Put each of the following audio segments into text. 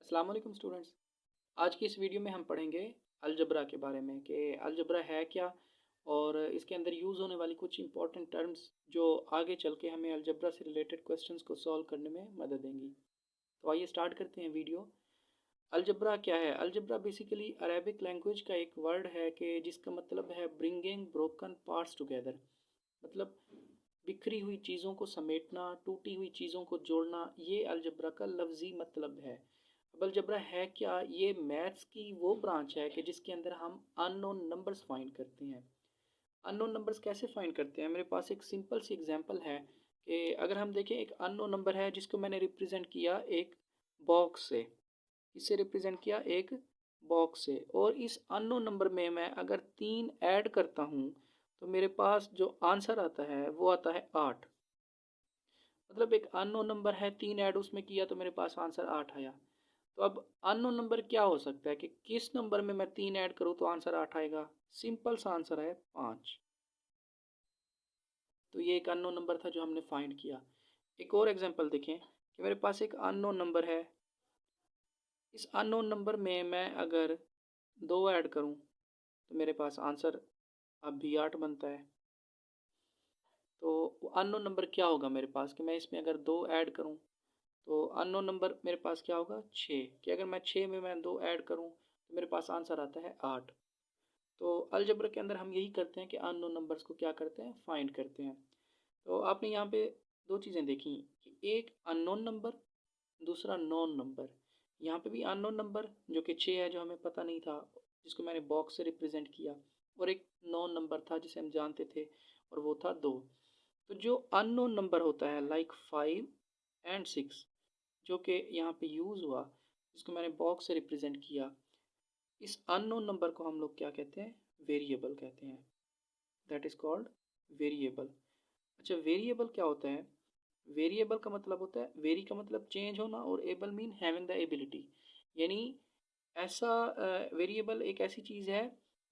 अस्सलाम वालेकुम स्टूडेंट्स। आज की इस वीडियो में हम पढ़ेंगे अलजबरा के बारे में कि अलजबरा है क्या और इसके अंदर यूज़ होने वाली कुछ इंपॉर्टेंट टर्म्स जो आगे चल के हमें अलजबरा से रिलेटेड क्वेश्चंस को सॉल्व करने में मदद देंगी। तो आइए स्टार्ट करते हैं वीडियो। अलजबरा क्या है? अलजबरा बेसिकली अरेबिक लैंग्वेज का एक वर्ड है कि जिसका मतलब है ब्रिंगिंग ब्रोकन पार्ट्स टुगेदर। मतलब बिखरी हुई चीज़ों को समेटना, टूटी हुई चीज़ों को जोड़ना, ये अलजबरा का लफ्ज़ी मतलब है। अब अलजबरा है क्या? ये मैथ्स की वो ब्रांच है कि जिसके अंदर हम अननोन नंबर्स फाइंड करते हैं। अननोन नंबर्स कैसे फाइंड करते हैं? मेरे पास एक सिंपल सी एग्जांपल है कि अगर हम देखें, एक अननोन नंबर है जिसको मैंने रिप्रेजेंट किया एक बॉक्स से। इसे रिप्रेजेंट किया एक बॉक्स से, और इस अननोन नंबर में मैं अगर 3 ऐड करता हूँ तो मेरे पास जो आंसर आता है वो आता है 8। मतलब एक अननोन नंबर है, 3 ऐड उसमें किया तो मेरे पास आंसर 8 आया। तो अब अननोन नंबर क्या हो सकता है कि किस नंबर में मैं 3 ऐड करूँ तो आंसर 8 आएगा? सिंपल सा आंसर है 5। तो ये एक अननोन नंबर था जो हमने फाइंड किया। एक और एग्जांपल देखें कि मेरे पास एक अननोन नंबर है। इस अननोन नंबर में मैं अगर 2 ऐड करूं तो मेरे पास आंसर अब भी 8 बनता है। तो अननोन नंबर क्या होगा मेरे पास कि मैं इसमें अगर 2 ऐड करूं तो अननोन नंबर मेरे पास क्या होगा? 6। कि अगर मैं 6 में मैं 2 ऐड करूं तो मेरे पास आंसर आता है 8। तो अलजेब्रा के अंदर हम यही करते हैं कि अननोन नंबर्स को क्या करते हैं? फाइंड करते हैं। तो आपने यहाँ पे दो चीज़ें देखी कि एक अननोन नंबर, दूसरा नॉन नंबर। यहाँ पे भी अननोन नंबर जो कि 6 है, जो हमें पता नहीं था, जिसको मैंने बॉक्स से रिप्रेजेंट किया, और एक नॉन नंबर था जिसे हम जानते थे और वो था 2। तो जो अननोन नंबर होता है लाइक 5 एंड 6 जो कि यहाँ पे यूज़ हुआ, जिसको मैंने बॉक्स से रिप्रेजेंट किया, इस अननोन नंबर को हम लोग क्या कहते हैं? वेरिएबल कहते हैं। That is called variable. अच्छा, वेरिएबल क्या होता है? वेरिएबल का मतलब होता है, वेरी का मतलब चेंज होना और able mean having the ability. यानी ऐसा वेरिएबल एक ऐसी चीज़ है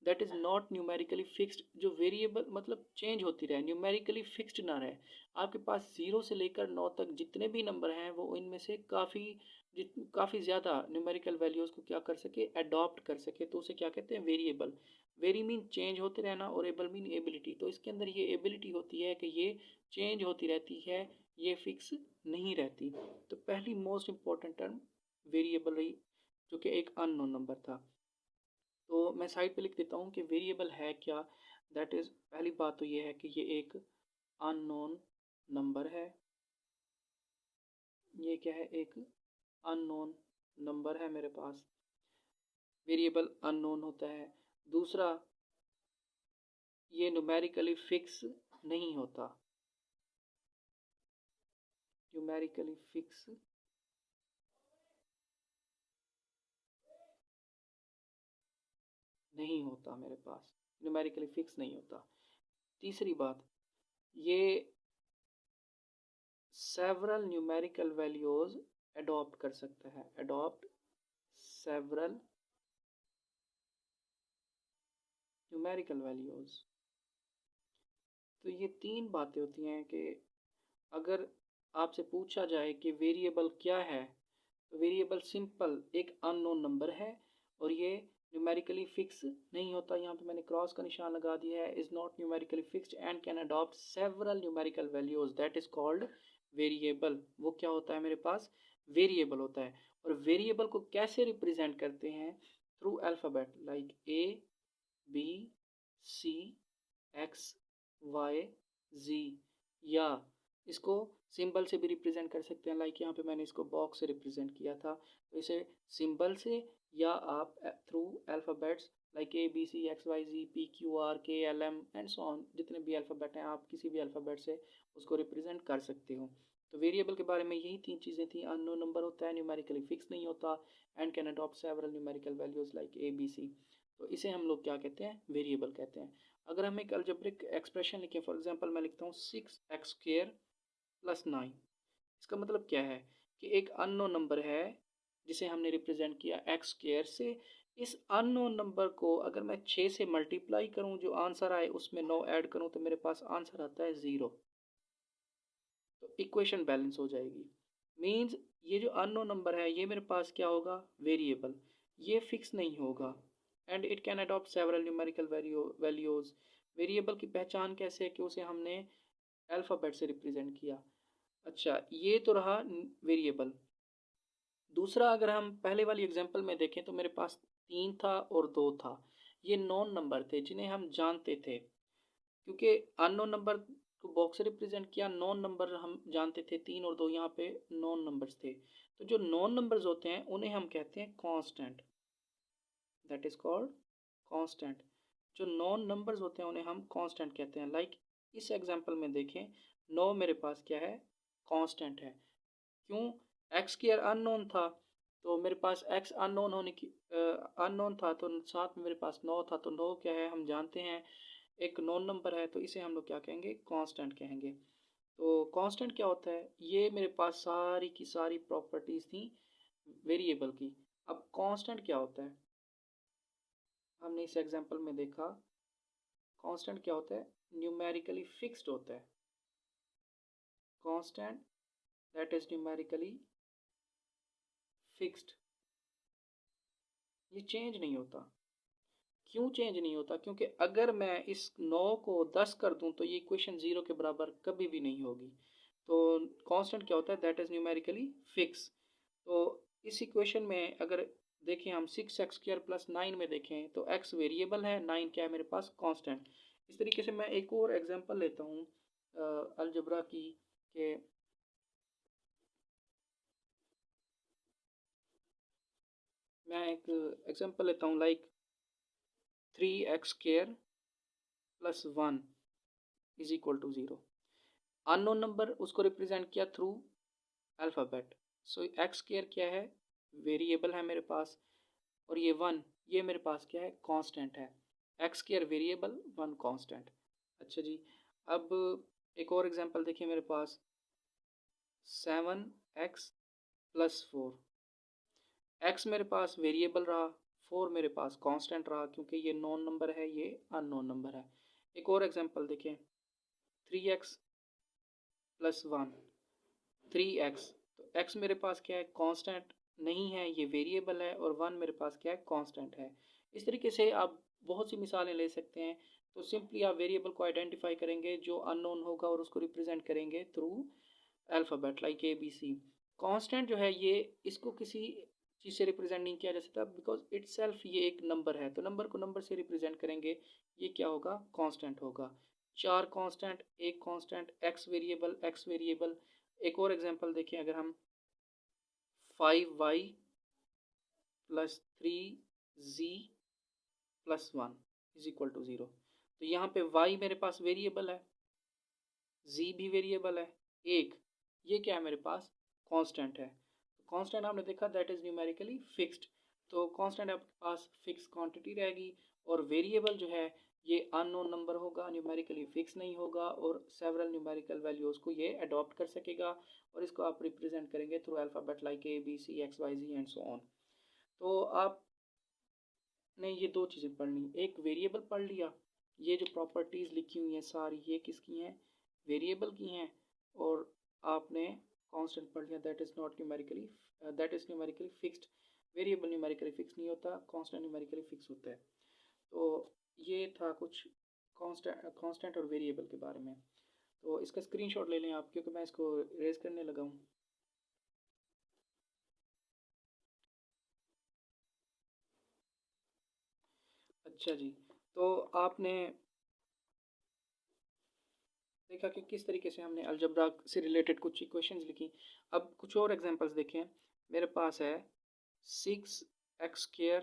that is not numerically fixed. जो वेरिएबल मतलब चेंज होती रहे, न्यूमेरिकली फिक्स्ड ना रहे। आपके पास 0 से लेकर 9 तक जितने भी नंबर हैं वो इनमें से काफ़ी ज़्यादा न्यूमेरिकल वैल्यूज़ को क्या कर सके? अडॉप्ट कर सके, तो उसे क्या कहते हैं? वेरिएबल। वेरी मीन चेंज होते रहना और एबल मीन एबिलिटी। तो इसके अंदर ये एबिलिटी होती है कि ये चेंज होती रहती है, ये फिक्स नहीं रहती। तो पहली मोस्ट इंपॉर्टेंट टर्म वेरिएबल रही, जो कि एक अननोन नंबर था। तो मैं साइड पे लिख देता हूँ कि वेरिएबल है क्या। दैट इज़, पहली बात तो ये है कि ये एक अननोन नंबर है। ये क्या है? एक अननोन नंबर है मेरे पास। वेरिएबल अननोन होता है। दूसरा, ये न्यूमेरिकली फिक्स नहीं होता। न्यूमेरिकली फिक्स नहीं होता मेरे पास, न्यूमेरिकली फिक्स नहीं होता। तीसरी बात, ये सेवरल न्यूमेरिकल वैल्यूज अडॉप्ट कर सकता है। Adopt several numerical values. तो ये 3 बातें होती हैं कि अगर आपसे पूछा जाए कि वेरिएबल क्या है, तो वेरिएबल सिंपल एक अननोन नंबर है और ये न्यूमेरिकली फिक्स नहीं होता। यहाँ पे मैंने क्रॉस का निशान लगा दिया है। Is not numerically fixed and can adopt several numerical values, that is called variable. वो क्या होता है मेरे पास? वेरिएबल होता है। और वेरिएबल को कैसे रिप्रेजेंट करते हैं? Through alphabet like A, B, C, X, Y, Z. या इसको सिंबल से भी रिप्रेजेंट कर सकते हैं, लाइक यहाँ पे मैंने इसको बॉक्स से रिप्रेजेंट किया था। तो इसे सिंबल से, या आप through alphabets like A B C X Y Z P Q R K L M and so on, जितने भी अल्फ़ाबेट हैं आप किसी भी अल्फ़ाबेट से उसको रिप्रेजेंट कर सकते हो। तो वेरिएबल के बारे में यही 3 चीज़ें थी। अननोन नंबर होता है, न्यूमेरिकली फिक्स नहीं होता, and can adopt several numerical values like A B C. तो इसे हम लोग क्या कहते हैं? वेरिएबल कहते हैं। अगर हम एक अलजेब्रिक एक्सप्रेशन लिखें, फॉर एग्जांपल मैं लिखता हूँ 6x² + 9। इसका मतलब क्या है कि एक अननोन नंबर है जिसे हमने रिप्रेजेंट किया x² से। इस अननोन नंबर को अगर मैं 6 से मल्टीप्लाई करूं, जो आंसर आए उसमें 9 ऐड करूं, तो मेरे पास आंसर आता है 0। तो इक्वेशन बैलेंस हो जाएगी। मीन्स ये जो अननोन नंबर है ये मेरे पास क्या होगा, वेरिएबल, ये फिक्स नहीं होगा। And it can adopt several numerical values. Variable की पहचान कैसे है कि उसे हमने अल्फ़ाबेट से रिप्रेजेंट किया। अच्छा, ये तो रहा वेरिएबल। दूसरा, अगर हम पहले वाली एग्जांपल में देखें तो मेरे पास 3 था और 2 था। ये नॉन नंबर थे जिन्हें हम जानते थे, क्योंकि अननोन नंबर को बॉक्स से रिप्रेजेंट किया, नॉन नंबर हम जानते थे 3 और 2 यहाँ पे नॉन नंबर्स थे। तो जो नॉन नंबर्स होते हैं उन्हें हम कहते हैं constant, that is called constant. जो नॉन नंबर्स होते हैं उन्हें हम कांस्टेंट कहते हैं। लाइक इस एग्जांपल में देखें, 9 मेरे पास क्या है, कांस्टेंट है। क्यों, एक्स स्क्वायर अननोन था, तो मेरे पास एक्स अननोन होने की अननोन था, तो साथ में मेरे पास 9 था, तो 9 क्या है हम जानते हैं, एक नॉन नंबर है, तो इसे हम लोग क्या कहेंगे, कांस्टेंट कहेंगे। तो कांस्टेंट क्या होता है, ये मेरे पास सारी की सारी प्रॉपर्टीज थी वेरिएबल की। अब कांस्टेंट क्या होता है, हमने इस एग्जांपल में देखा, कांस्टेंट क्या होता है, न्यूमेरिकली फिक्स्ड होता है। Constant that is numerically fixed, ये चेंज नहीं होता। क्यों चेंज नहीं होता, क्योंकि अगर मैं इस 9 को 10 कर दूं तो ये इक्वेशन 0 के बराबर कभी भी नहीं होगी। तो कांस्टेंट क्या होता है, दैट इज न्यूमेरिकली फिक्स। तो इस इक्वेशन में अगर देखें हम 6x² + 9 में देखें तो x वेरिएबल है, 9 क्या है मेरे पास, कांस्टेंट। इस तरीके से मैं एक और एग्जांपल लेता हूँ अलजेब्रा की, कि मैं एक एग्जांपल लेता हूँ, लाइक 3x² + 1 = 0। अननोन नंबर उसको रिप्रेजेंट किया थ्रू अल्फ़ाबेट। सो एक्स स्क्वायर क्या है, वेरिएबल है मेरे पास, और ये 1, ये मेरे पास क्या है, कांस्टेंट है। X square variable, 1 constant. अच्छा जी, अब एक और एग्जांपल देखिए मेरे पास, 7x + 4। एक्स मेरे पास वेरिएबल रहा, 4 मेरे पास कांस्टेंट रहा, क्योंकि ये नॉन नंबर है, ये अननोन नंबर है। एक और एग्जांपल देखें, 3x + 1, 3x। तो x मेरे पास क्या है, कांस्टेंट नहीं है, ये वेरिएबल है, और 1 मेरे पास क्या है, कांस्टेंट है। इस तरीके से आप बहुत सी मिसालें ले सकते हैं। तो सिंपली आप वेरिएबल को आइडेंटिफाई करेंगे जो अननोन होगा और उसको रिप्रेजेंट करेंगे through alphabet, like A B C. Constant जो है ये, इसको किसी चीज़ से रिप्रेजेंट नहीं किया जा सकता, बिकॉज इटसेल्फ ये एक नंबर है, तो नंबर को नंबर से रिप्रेजेंट करेंगे, ये क्या होगा, कांस्टेंट होगा। 4 कांस्टेंट, एक कांस्टेंट, एक्स वेरिएबल। एक और एग्जांपल देखें, अगर हम 5y + 3z + 1 = 0, तो यहाँ पे y मेरे पास वेरिएबल है, z भी वेरिएबल है, एक, ये क्या है मेरे पास, कांस्टेंट है। कांस्टेंट आपने देखा, दैट इज न्यूमेरिकली फिक्स्ड। तो कांस्टेंट आपके पास फिक्स क्वांटिटी रहेगी, और वेरिएबल जो है ये अननोन नंबर होगा, न्यूमेरिकली फिक्स नहीं होगा, और सेवरल न्यूमेरिकल वैल्यूज़ को ये अडॉप्ट कर सकेगा, और इसको आप रिप्रेजेंट करेंगे through alphabet, like A B C X Y Z and so on. तो आपने ये दो चीज़ें पढ़ ली, एक वेरिएबल पढ़ लिया, ये जो प्रॉपर्टीज़ लिखी हुई हैं सारी ये किसकी हैं, वेरिएबल की हैं। और आपने कांस्टेंट पढ़ लिया, that is numerically fixed. Variable numerically fix नहीं होता, कांस्टेंट न्यूमेरिकली फिक्स होता है। तो ये था कुछ कांस्टेंट और वेरिएबल के बारे में। तो इसका स्क्रीनशॉट ले लें आप, क्योंकि मैं इसको रेज करने लगा हूँ। अच्छा जी, तो आपने देखा कि किस तरीके से हमने अलजब्रा से रिलेटेड कुछ इक्वेशंस लिखी। अब कुछ और एग्जांपल्स देखें, मेरे पास है 6x²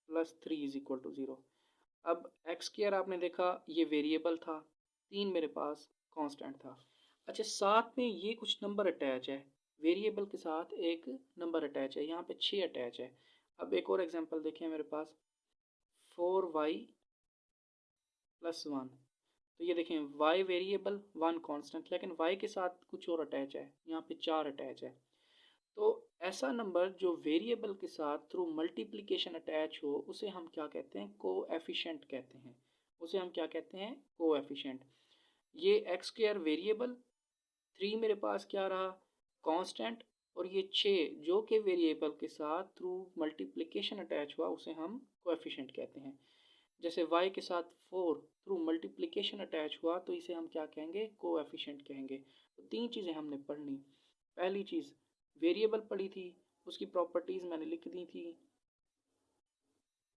+ 3 = 0। अब एक्स स्क्वायर आपने देखा ये वेरिएबल था, 3 मेरे पास कांस्टेंट था। अच्छा, साथ में ये कुछ नंबर अटैच है, वेरिएबल के साथ एक नंबर अटैच है, यहाँ पे 6 अटैच है। अब एक और एग्जांपल देखें मेरे पास, 4y + 1। तो ये देखें, y वेरिएबल, 1 कांस्टेंट, लेकिन y के साथ कुछ और अटैच है, यहाँ पे 4 अटैच है। तो ऐसा नंबर जो वेरिएबल के साथ थ्रू मल्टीप्लिकेशन अटैच हो उसे हम क्या कहते हैं, कोएफिशिएंट कहते हैं। उसे हम क्या कहते हैं, कोएफिशिएंट। ये एक्स स्क्वायर वेरिएबल, 3 मेरे पास क्या रहा, कांस्टेंट, और ये 6 जो कि वेरिएबल के साथ थ्रू मल्टीप्लिकेशन अटैच हुआ उसे हम कोएफिशिएंट कहते हैं। जैसे y के साथ 4 थ्रू मल्टीप्लिकेशन अटैच हुआ तो इसे हम क्या कहेंगे, कोएफिशिएंट कहेंगे। तो 3 चीज़ें हमने पढ़नी। पहली चीज़ वेरिएबल पढ़ी थी, उसकी प्रॉपर्टीज़ मैंने लिख दी थी,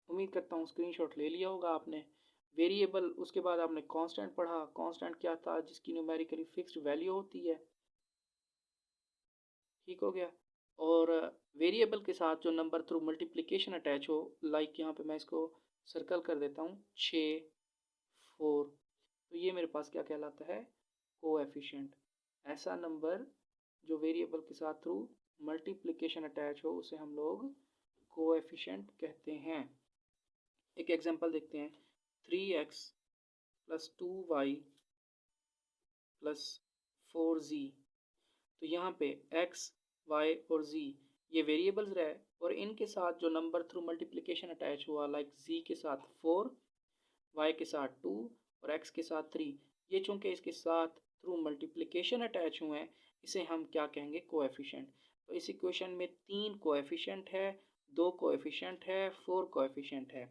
उम्मीद करता हूँ स्क्रीनशॉट ले लिया होगा आपने। वेरिएबल, उसके बाद आपने कांस्टेंट पढ़ा, कांस्टेंट क्या था, जिसकी न्यूमेरिकली फिक्स्ड वैल्यू होती है, ठीक हो गया। और वेरिएबल के साथ जो नंबर थ्रू मल्टीप्लिकेशन अटैच हो, लाइक यहाँ पे मैं इसको सर्कल कर देता हूँ 6 4, तो ये मेरे पास क्या कहलाता है, कोएफिशिएंट। ऐसा नंबर जो वेरिएबल के साथ थ्रू मल्टीप्लिकेशन अटैच हो उसे हम लोग कोएफिशिएंट कहते हैं। एक एग्जांपल देखते हैं, 3x plus 2y plus 4z। तो यहाँ पे x, y और z ये वेरिएबल्स रहे और इनके साथ जो नंबर थ्रू मल्टीप्लिकेशन अटैच हुआ, लाइक z के साथ 4, y के साथ 2 और x के साथ 3, ये चूँकि इसके साथ थ्रू मल्टीप्लिकेशन अटैच हुए हैं, इसे हम क्या कहेंगे, कोएफिशिएंट। तो इस इक्वेशन में 3 कोएफिशिएंट है, 2 कोएफिशिएंट है, 4 कोएफिशिएंट है।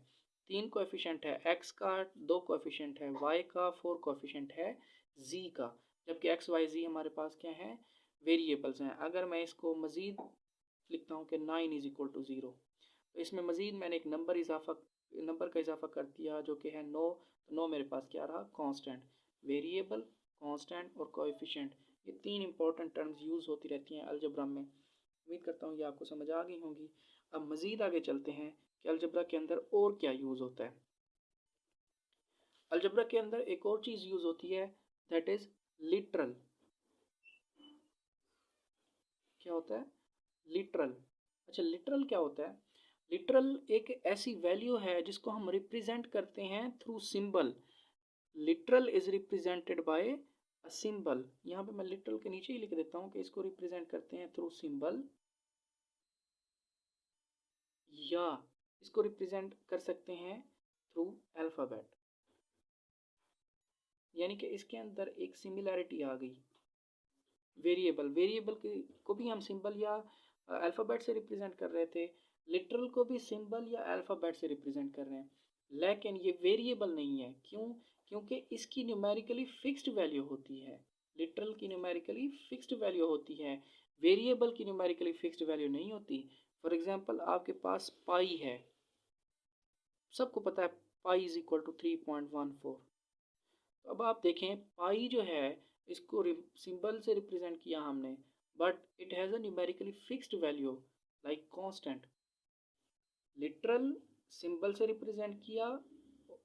3 कोएफिशिएंट है x का, 2 कोएफिशिएंट है y का, 4 कोएफिशिएंट है z का। जबकि x y z हमारे पास क्या है, वेरिएबल्स हैं। अगर मैं इसको मज़ीद लिखता हूँ कि 9 इज इक्वल टू 0, तो इसमें मज़ीद मैंने एक नंबर का इजाफा कर दिया जो कि है 9। तो 9 मेरे पास क्या रहा, कांस्टेंट। वेरिएबल, कांस्टेंट और कोएफिशिएंट, ये 3 इंपॉर्टेंट टर्म्स यूज़ होती रहती हैं अलजब्रा में। उम्मीद करता हूँ ये आपको समझ आ गई होंगी। अब मज़ीद आगे चलते हैं कि अलजब्रा के अंदर और क्या यूज़ होता है। अलजब्रा के अंदर एक और चीज़ यूज़ होती है, दैट इज़ लिटरल। क्या होता है, लिटरल। अच्छा, लिटरल क्या होता है, लिटरल एक ऐसी वैल्यू है जिसको हम रिप्रेजेंट करते हैं through symbol. Literal is represented by a symbol. यहाँ पे मैं लिटरल के नीचे ही लिख देता हूँ कि इसको रिप्रेजेंट करते हैं थ्रू सिंबल, या इसको रिप्रेजेंट कर सकते हैं थ्रू अल्फ़ाबेट। यानी कि इसके अंदर एक सिमिलैरिटी आ गई। वेरिएबल को भी हम सिंबल या अल्फ़ाबेट से रिप्रेजेंट कर रहे थे, लिटरल को भी सिंबल या अल्फ़ाबेट से रिप्रेजेंट कर रहे हैं, लेकिन ये वेरिएबल नहीं है। क्यों? क्योंकि इसकी न्यूमेरिकली फिक्स्ड वैल्यू होती है। लिटरल की न्यूमेरिकली फिक्स्ड वैल्यू होती है, वेरिएबल की न्यूमेरिकली फिक्स्ड वैल्यू नहीं होती। फॉर एग्जांपल आपके पास पाई है, सबको पता है पाई इज इक्वल टू 3.14। तो अब आप देखें पाई जो है, इसको सिंबल से रिप्रेजेंट किया हमने, but it has a numerically fixed value like constant. Literal symbol से रिप्रेजेंट किया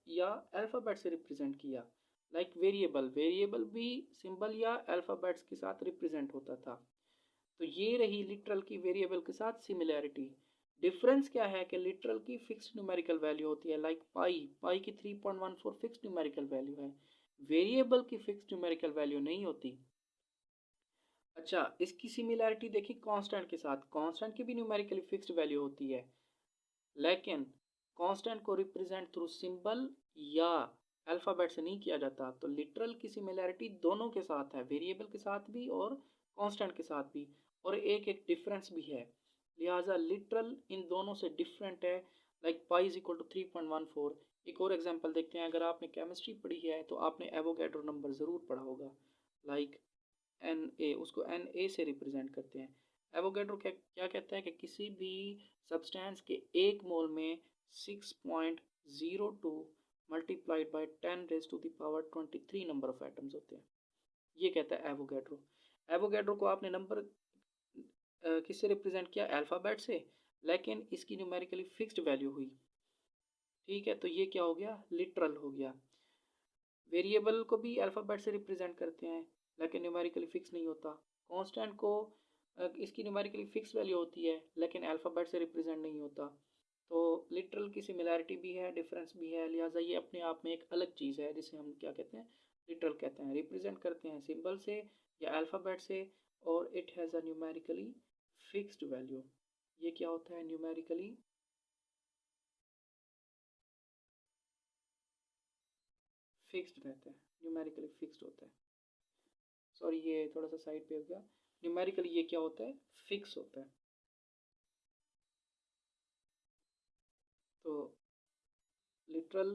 या अल्फ़ाबेट से रिप्रेजेंट किया, लाइक वेरिएबल भी सिंबल या अल्फ़ाबेट्स के साथ रिप्रेजेंट होता था। तो ये रही लिटरल की वेरिएबल के साथ सिमिलैरिटी। डिफरेंस क्या है कि लिटरल की फिक्स्ड न्यूमेरिकल वैल्यू होती है, लाइक पाई की 3.14 फिक्स्ड न्यूमेरिकल वैल्यू है, वेरिएबल की फिक्स्ड न्यूमेरिकल वैल्यू नहीं होती। अच्छा, इसकी सिमिलैरिटी देखी कांस्टेंट के साथ, कांस्टेंट की भी न्यूमेरिकली फिक्स्ड वैल्यू होती है, लेकिन कांस्टेंट को रिप्रेजेंट थ्रू सिंबल या अल्फ़ाबेट से नहीं किया जाता। तो लिटरल की सिमिलैरिटी दोनों के साथ है, वेरिएबल के साथ भी और कांस्टेंट के साथ भी, और एक एक डिफरेंस भी है, लिहाजा लिटरल इन दोनों से डिफरेंट है। Like pi is equal to 3.14। एक और एग्जांपल देखते हैं, अगर आपने केमिस्ट्री पढ़ी है तो आपने एवोगैड्रो नंबर ज़रूर पढ़ा होगा, लाइक Na, उसको Na से रिप्रेजेंट करते हैं। एवोगैड्रो क्या कहता है कि किसी भी सब्सटेंस के 1 मोल में 6.02 multiplied by 10 raise to the power 23 number of atoms होते हैं। ये कहता है एवोगैड्रो। एवोगैड्रो को आपने नंबर किससे रिप्रेजेंट किया, अल्फ़ाबेट से, लेकिन इसकी न्यूमेरिकली फिक्स्ड वैल्यू हुई। ठीक है, तो ये क्या हो गया, लिटरल हो गया। वेरिएबल को भी अल्फ़ाबेट से रिप्रेजेंट करते हैं लेकिन न्यूमेरिकली फिक्स नहीं होता। कांस्टेंट को इसकी न्यूमेरिकली फिक्स वैल्यू होती है लेकिन अल्फ़ाबेट से रिप्रेजेंट नहीं होता। तो लिटरल की सिमिलैरिटी भी है, डिफरेंस भी है, लिहाजा ये अपने आप में एक अलग चीज़ है जिसे हम क्या कहते हैं, लिटरल कहते हैं। रिप्रेजेंट करते हैं सिंबल से या अल्फ़ाबेट से, और it has a numerically fixed value. ये क्या होता है, न्यूमेरिकली फिक्स्ड रहता है, न्यूमेरिकली फिक्स्ड होता है। सॉरी, ये थोड़ा सा साइड पे हो गया। न्यूमेरिकली ये क्या होता है, फिक्स होता है। तो literal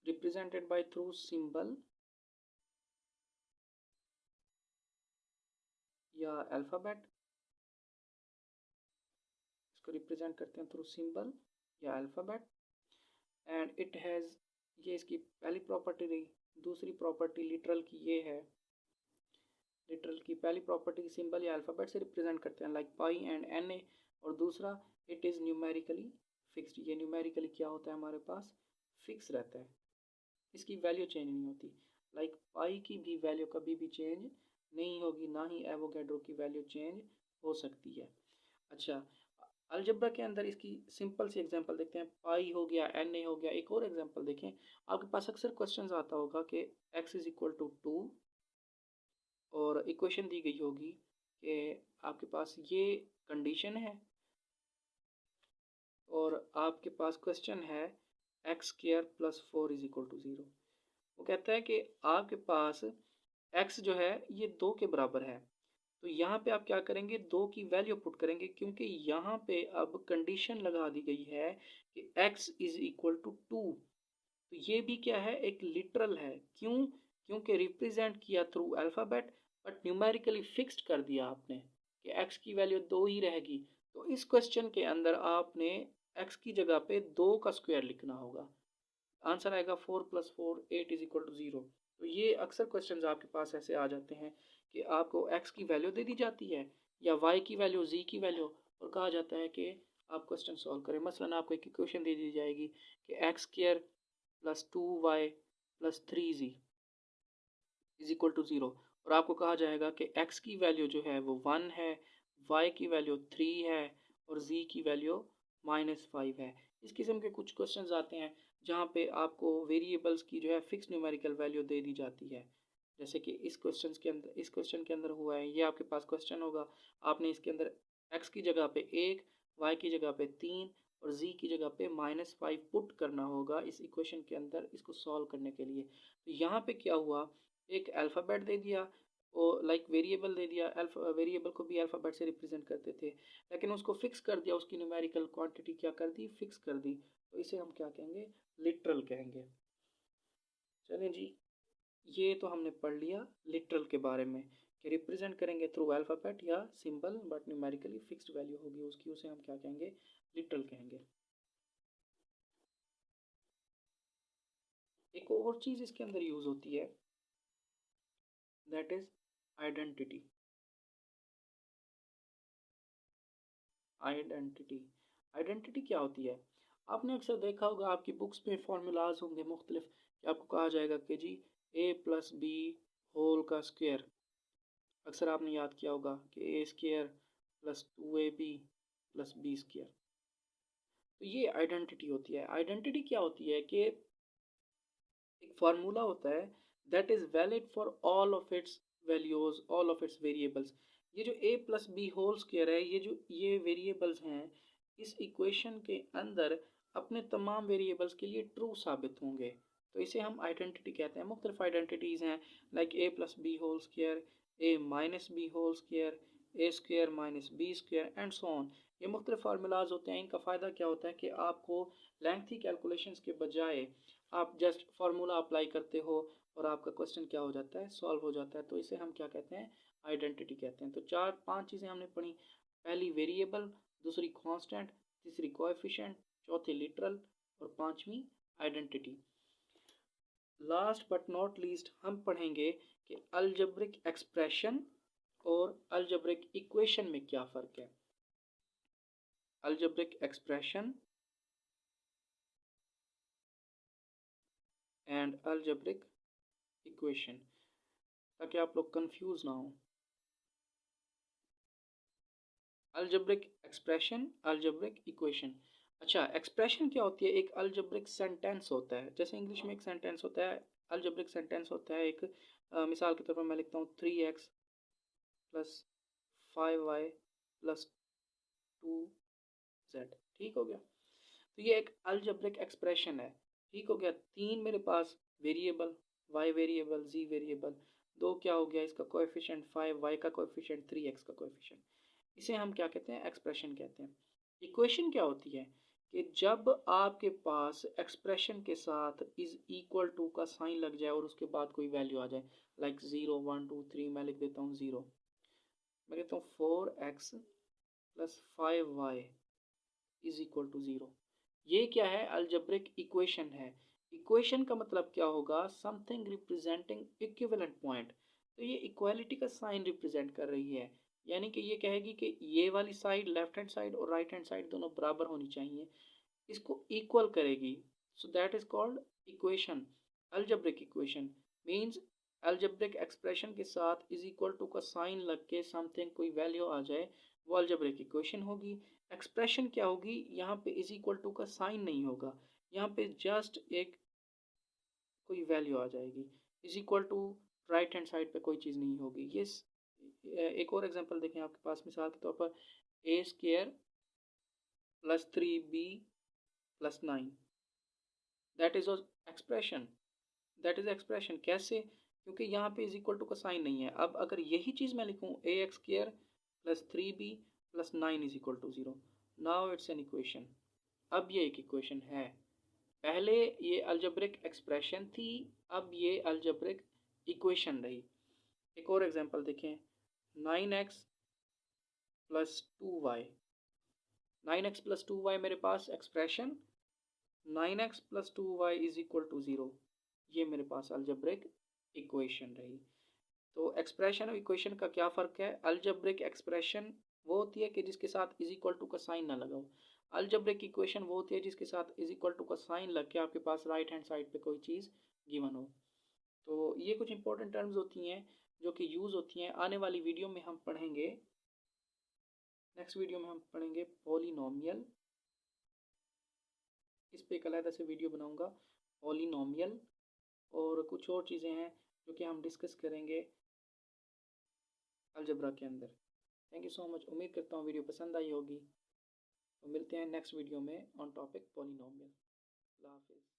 represented by through symbol या अल्फ़ाबेट, इसको रिप्रेजेंट करते हैं थ्रू सिंबल या अल्फ़ाबेट। एंड इट हैज़, ये इसकी पहली प्रॉपर्टी रही। दूसरी प्रॉपर्टी लिटरल की ये है, लिटरल की पहली प्रॉपर्टी सिंबल या अल्फ़ाबेट से रिप्रेजेंट करते हैं like pi and N A. और दूसरा इट इज़ न्यूमेरिकली फिक्स्ड, ये न्यूमेरिकली क्या होता है हमारे पास, फिक्स रहता है, इसकी वैल्यू चेंज नहीं होती। लाइक पाई की भी वैल्यू कभी भी चेंज नहीं होगी, ना ही एवोगैड्रो की वैल्यू चेंज हो सकती है। अच्छा, अलजब्रा के अंदर इसकी सिंपल सी एग्जांपल देखते हैं। पाई हो गया, एन ए हो गया। एक और एग्जांपल देखें, आपके पास अक्सर क्वेश्चन आता होगा कि x इज इक्वल टू 2 और इक्वेशन दी गई होगी कि आपके पास ये कंडीशन है और आपके पास क्वेश्चन है X square plus 4 is equal to 0। वो कहता है कि आपके पास x जो है ये 2 के बराबर है, तो यहाँ पे आप क्या करेंगे, 2 की वैल्यू पुट करेंगे, क्योंकि यहाँ पे अब कंडीशन लगा दी गई है कि x इज इक्वल टू 2। तो ये भी क्या है, एक लिटरल है। क्यों, क्योंकि रिप्रेजेंट किया through alphabet, but numerically fixed कर दिया आपने कि x की वैल्यू 2 ही रहेगी। तो इस क्वेश्चन के अंदर आपने x की जगह पे 2 का स्क्वायर लिखना होगा। आंसर आएगा 4 प्लस 4 8 इज इक्वल टू 0। तो ये अक्सर क्वेश्चन आपके पास ऐसे आ जाते हैं कि आपको x की वैल्यू दे दी जाती है या y की वैल्यू, z की वैल्यू, और कहा जाता है कि आप क्वेश्चन सॉल्व करें। मसलन आपको एक इक्वेशन दे दी जाएगी कि X square plus 2y plus 3z is equal to 0, और आपको कहा जाएगा कि x की वैल्यू जो है वो 1 है, y की वैल्यू 3 है और z की वैल्यू -5 है। इस किस्म के कुछ क्वेश्चंस आते हैं जहाँ पे आपको वेरिएबल्स की जो है फिक्स न्यूमेरिकल वैल्यू दे दी जाती है। जैसे कि इस क्वेश्चन के अंदर हुआ है, ये आपके पास क्वेश्चन होगा, आपने इसके अंदर x की जगह पे 1, y की जगह पे 3 और z की जगह पे -5 पुट करना होगा इस इक्वेशन के अंदर, इसको सॉल्व करने के लिए। तो यहाँ पे क्या हुआ, एक अल्फ़ाबेट दे दिया और लाइक वेरिएबल दे दिया। वेरिएबल को भी अल्फ़ाबेट से रिप्रेजेंट करते थे, लेकिन उसको फिक्स कर दिया, उसकी न्यूमेरिकल क्वांटिटी क्या कर दी, फिक्स कर दी। तो इसे हम क्या कहेंगे, लिटरल कहेंगे। चलें जी, ये तो हमने पढ़ लिया लिटरल के बारे में कि रिप्रेजेंट करेंगे थ्रू अल्फ़ाबेट या symbol, but numerically fixed value होगी उसकी, उसे हम क्या कहेंगे, लिटरल कहेंगे। एक और चीज़ इसके अंदर यूज़ होती है, that is identity. Identity, identity क्या होती है, आपने अक्सर देखा होगा आपकी बुक्स में फार्मूलाज होंगे मुख्तलिफ, कि आपको कहा जाएगा कि जी a प्लस बी होल का स्क्वायर। अक्सर आपने याद किया होगा कि A square plus 2ab plus B square. तो ये आइडेंटिटी होती है। आइडेंटिटी क्या होती है कि एक फार्मूला होता है that is valid for all of its values, all of its variables. ये जो a plus B whole square है, ये वेरिएबल्स हैं इस इक्वेशन के अंदर अपने तमाम वेरिएबल्स के लिए ट्रू साबित होंगे, तो इसे हम आइडेंटिटी कहते हैं। मुख्तलिफ आइडेंटिटीज़ हैं like a plus B whole square, a minus B whole square, A square minus B square and so on. ये मुख्तलिफ फार्मूलाज होते हैं। इनका फ़ायदा क्या होता है कि आपको लेंथी कैलकुलेशंस के बजाय आप जस्ट फार्मूला अप्लाई करते हो और आपका क्वेश्चन क्या हो जाता है, सॉल्व हो जाता है। तो इसे हम क्या कहते हैं, आइडेंटिटी कहते हैं। तो 4-5 चीज़ें हमने पढ़ी, पहली वेरिएबल, दूसरी कांस्टेंट, तीसरी कोएफिशिएंट, चौथी लिटरल और पांचवी identity. Last but not least हम पढ़ेंगे कि अलजेब्रिक एक्सप्रेशन और अलजेब्रिक इक्वेशन में क्या फ़र्क है। Algebraic expression and algebraic equation, ताकि आप लोग कंफ्यूज ना हो। Algebraic expression, algebraic equation. अच्छा, एक्सप्रेशन क्या होती है, एक अलजेब्रिक सेंटेंस होता है। जैसे इंग्लिश में एक सेंटेंस होता है, अलजेब्रिक सेंटेंस होता है एक, मिसाल के तौर पर मैं लिखता हूँ 3x plus 5y plus 2z, ठीक हो गया। तो ये एक अलजेब्रिक एक्सप्रेशन है, ठीक हो गया। तीन मेरे पास variable, y variable, z variable, 2 क्या हो गया, इसका कोएफिशिएंट 5, y का कोएफिशिएंट 3, x का कोएफिशिएंट। इसे हम क्या कहते हैं, एक्सप्रेशन कहते हैं। इक्वेशन क्या होती है कि जब आपके पास एक्सप्रेशन के साथ इज इक्वल टू का साइन लग जाए और उसके बाद कोई वैल्यू आ जाए, लाइक 0 1 2 3, मैं लिख देता हूँ 0, मैं कहता हूँ 4x plus 5y is equal to 0। ये क्या है, अलजेब्रिक इक्वेशन है। इक्वेशन का मतलब क्या होगा, समथिंग रिप्रेजेंटिंग इक्विवेलेंट पॉइंट। तो ये इक्वालिटी का साइन रिप्रेजेंट कर रही है, यानी कि ये कहेगी कि ये वाली साइड, लेफ्ट हैंड साइड और राइट हैंड साइड दोनों बराबर होनी चाहिए, इसको इक्वल करेगी। So that is called equation. Algebraic equation means algebraic expression के साथ इज इक्वल टू का साइन लग के समथिंग कोई वैल्यू आ जाए, वो अलजेब्रिक इक्वेशन होगी। एक्सप्रेशन क्या होगी, यहाँ पे इज इक्वल टू का साइन नहीं होगा, यहाँ पे जस्ट एक कोई वैल्यू आ जाएगी। Is equal to right hand side पे कोई चीज़ नहीं होगी। ये एक और एग्जांपल देखें आपके पास, मिसाल के तौर पर A square plus 3b plus 9, that is expression. That is expression कैसे, क्योंकि यहाँ पे इज इक्वल टू का साइन नहीं है। अब अगर यही चीज़ मैं लिखूँ A X square plus 3b plus 9 is equal to 0, now it's an equation. अब ये एक इक्वेशन है। पहले ये अलजेब्रिक एक्सप्रेशन थी, अब ये अलजेब्रिक इक्वेशन रही। एक और एग्जांपल देखें, 9x plus 2y, 9x plus 2y मेरे पास expression, 9x plus 2y is equal to 0, ये मेरे पास अलजेब्रिक इक्वेशन रही। तो एक्सप्रेशन और इक्वेशन का क्या फ़र्क है, अलजेब्रिक एक्सप्रेशन वो होती है कि जिसके साथ इज इक्वल टू का साइन ना लगा हो। अलजेब्रिक इक्वेशन वो होती है जिसके साथ इज इक्वल टू का साइन लग के आपके पास राइट हैंड साइड पे कोई चीज़ गिवन हो। तो ये कुछ इंपॉर्टेंट टर्म्स होती हैं जो कि यूज़ होती हैं। आने वाली वीडियो में हम पढ़ेंगे, नेक्स्ट वीडियो में हम पढ़ेंगे पॉलिनोमियल। इस पे एक अलग से वीडियो बनाऊंगा, पॉलिनोमियल और कुछ और चीज़ें हैं जो कि हम डिस्कस करेंगे अलजबरा के अंदर। थैंक यू सो मच, उम्मीद करता हूँ वीडियो पसंद आई होगी। तो मिलते हैं नेक्स्ट वीडियो में ऑन टॉपिक पॉलिनोमियल। अल्लाह हाफिज़।